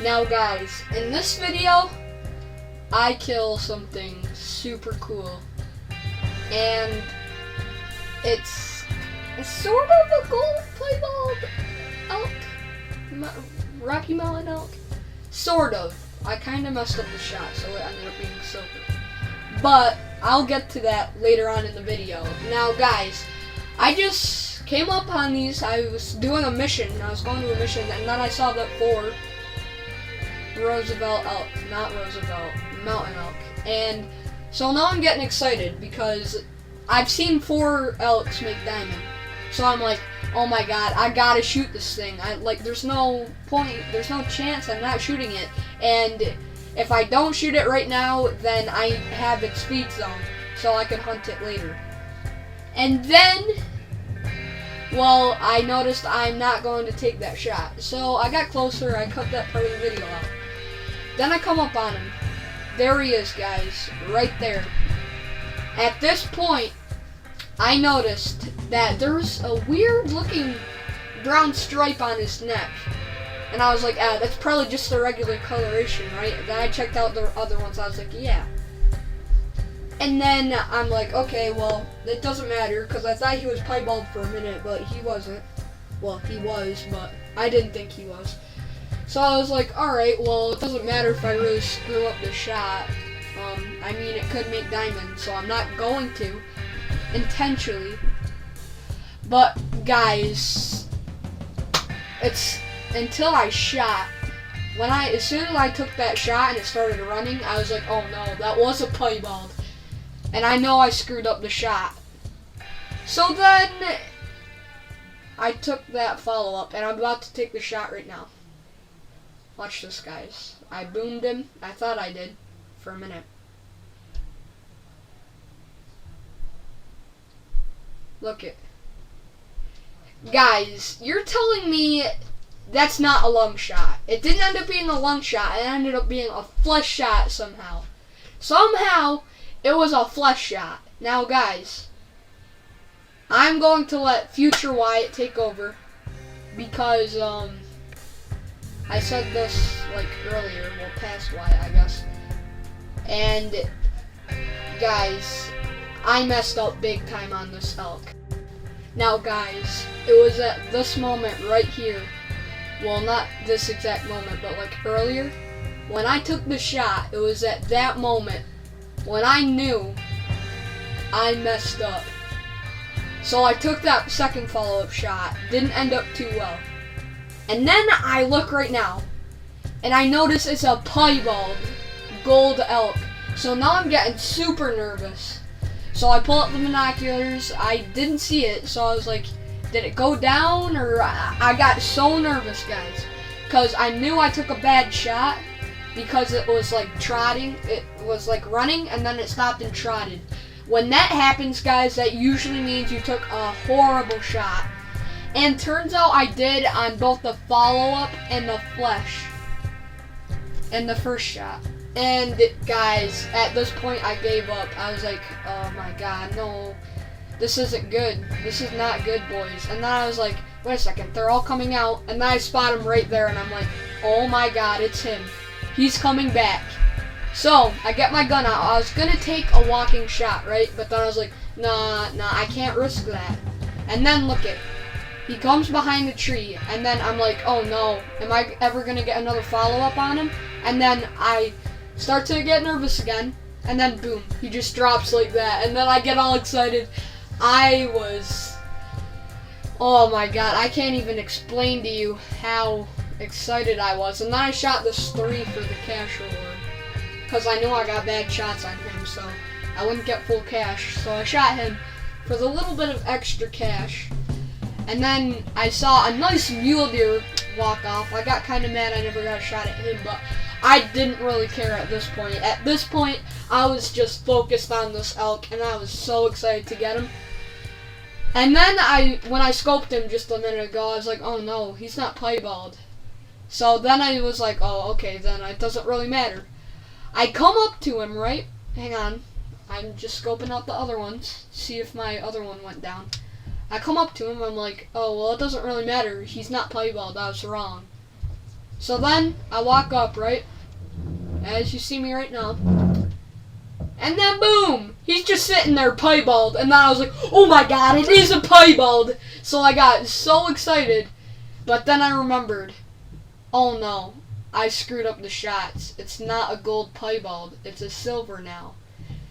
Now guys, in this video, I kill something super cool. And it's sort of a gold piebald elk, Rocky Mountain elk. Sort of. I kind of messed up the shot, so it ended up being silver. But I'll get to that later on in the video. Now guys, I just came up on these. I was doing a mission. I was going to a mission, and then I saw that 4 Roosevelt elk, not Roosevelt, mountain elk. And so now I'm getting excited because I've seen 4 elks make diamond. So I'm like, oh my god, I gotta shoot this thing. There's no point, there's no chance I'm not shooting it. And if I don't shoot it right now, then I have its speed zone, so I can hunt it later. And then, well, I noticed I'm not going to take that shot. So I got closer, I cut that part of the video out. Then I come up on him. There he is, guys, right there. At this point, I noticed that there's a weird looking brown stripe on his neck. And I was like, that's probably just the regular coloration, right? And then I checked out the other ones, I was like, yeah. And then I'm like, okay, well, it doesn't matter, because I thought he was piebald for a minute, but he wasn't. Well, he was, but I didn't think he was. So I was like, alright, well, it doesn't matter if I really screw up the shot. I mean, it could make diamond, so I'm not going to intentionally. But guys, it's until I shot. As soon as I took that shot and it started running, I was like, oh no, that was a piebald. And I know I screwed up the shot. So then I took that follow-up, and I'm about to take the shot right now. Watch this, guys. I boomed him. I thought I did for a minute. Look it. Guys, you're telling me that's not a lung shot. It didn't end up being a lung shot. It ended up being a flesh shot somehow. Somehow, it was a flesh shot. Now, guys, I'm going to let future Wyatt take over because, I said this, earlier, well, past Wyatt, I guess. And, guys, I messed up big time on this elk. Now, guys, it was at this moment right here, well, not this exact moment, but, earlier, when I took the shot, it was at that moment when I knew I messed up. So I took that second follow-up shot, didn't end up too well. And then I look right now, and I notice it's a piebald gold elk. So now I'm getting super nervous. So I pull up the binoculars, I didn't see it, so I was like, did it go down? Or I got so nervous, guys, because I knew I took a bad shot because it was trotting, it was running, and then it stopped and trotted. When that happens, guys, that usually means you took a horrible shot. And turns out I did on both the follow-up and the flesh and the first shot. And guys, at this point I gave up. I was like, oh my god, no, this isn't good. This is not good, boys. And then I was like, wait a second, they're all coming out. And then I spot him right there, and I'm like, oh my god, it's him. He's coming back. So I get my gun out. I was gonna take a walking shot, right? But then I was like, nah, I can't risk that. And then look it. He comes behind the tree, and then I'm like, oh no, am I ever going to get another follow-up on him? And then I start to get nervous again, and then boom, he just drops like that, and then I get all excited. Oh my god, I can't even explain to you how excited I was. And then I shot this 3 for the cash reward, because I knew I got bad shots on him, so I wouldn't get full cash. So I shot him for the little bit of extra cash. And then I saw a nice mule deer walk off. I got kind of mad I never got a shot at him, but I didn't really care at this point. At this point, I was just focused on this elk, and I was so excited to get him. And then when I scoped him just a minute ago, I was like, oh no, he's not piebald. So then I was like, oh, okay, then it doesn't really matter. I come up to him, right? Hang on. I'm just scoping out the other ones, see if my other one went down. I come up to him, I'm like, oh, well, it doesn't really matter. He's not piebald, I was wrong. So then I walk up, right? As you see me right now. And then boom! He's just sitting there piebald. And then I was like, oh my god, it is a piebald! So I got so excited. But then I remembered, oh no, I screwed up the shots. It's not a gold piebald, it's a silver now.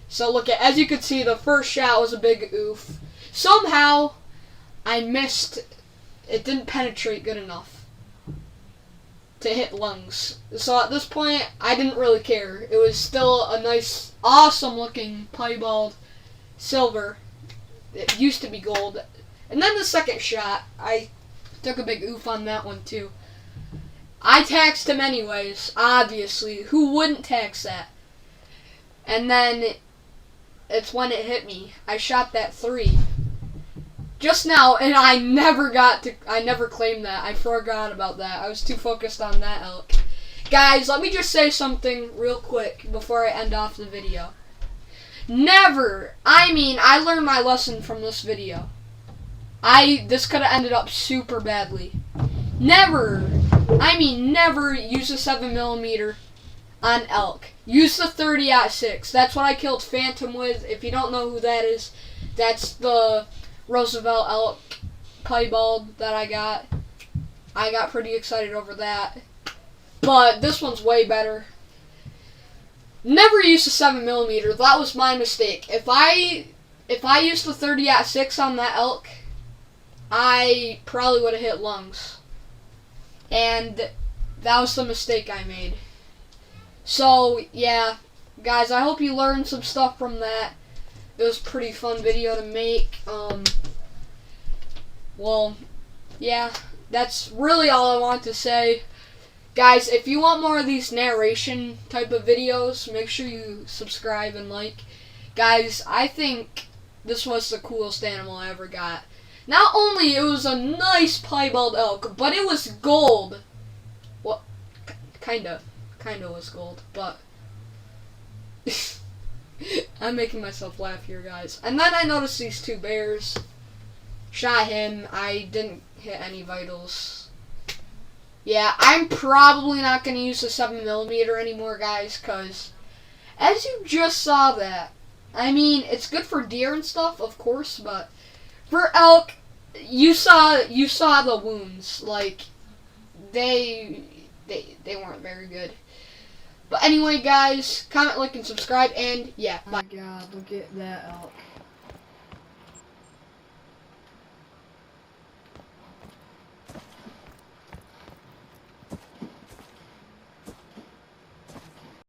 So look at, as you can see, the first shot was a big oof. Somehow, I missed, it didn't penetrate good enough to hit lungs. So at this point, I didn't really care. It was still a nice, awesome looking piebald silver. It used to be gold. And then the second shot, I took a big oof on that one too. I taxed him anyways, obviously. Who wouldn't tax that? And then it's when it hit me. I shot that 3 just now, and I never claimed that. I forgot about that. I was too focused on that elk. Guys, let me just say something real quick before I end off the video. Never, I learned my lesson from this video. This could have ended up super badly. Never use a 7mm on elk. Use the 30-06. That's what I killed Phantom with. If you don't know who that is, that's the Roosevelt elk piebald that I got. I got pretty excited over that. But this one's way better. Never use a 7mm. That was my mistake. If I used the 30-06 on that elk, I probably would have hit lungs. And that was the mistake I made. So, yeah, guys, I hope you learned some stuff from that. It was a pretty fun video to make. Well, yeah, that's really all I want to say. Guys, if you want more of these narration type of videos, make sure you subscribe and like. Guys, I think this was the coolest animal I ever got. Not only it was a nice piebald elk, but it was gold. Well, kinda was gold, but I'm making myself laugh here, guys. And then I noticed these 2 bears. Shot him. I didn't hit any vitals. Yeah, I'm probably not going to use the 7mm anymore, guys, because as you just saw that, it's good for deer and stuff, of course, but for elk, you saw the wounds. Like, they weren't very good. But anyway, guys, comment, like, and subscribe, and yeah. Oh my god, look at that elk.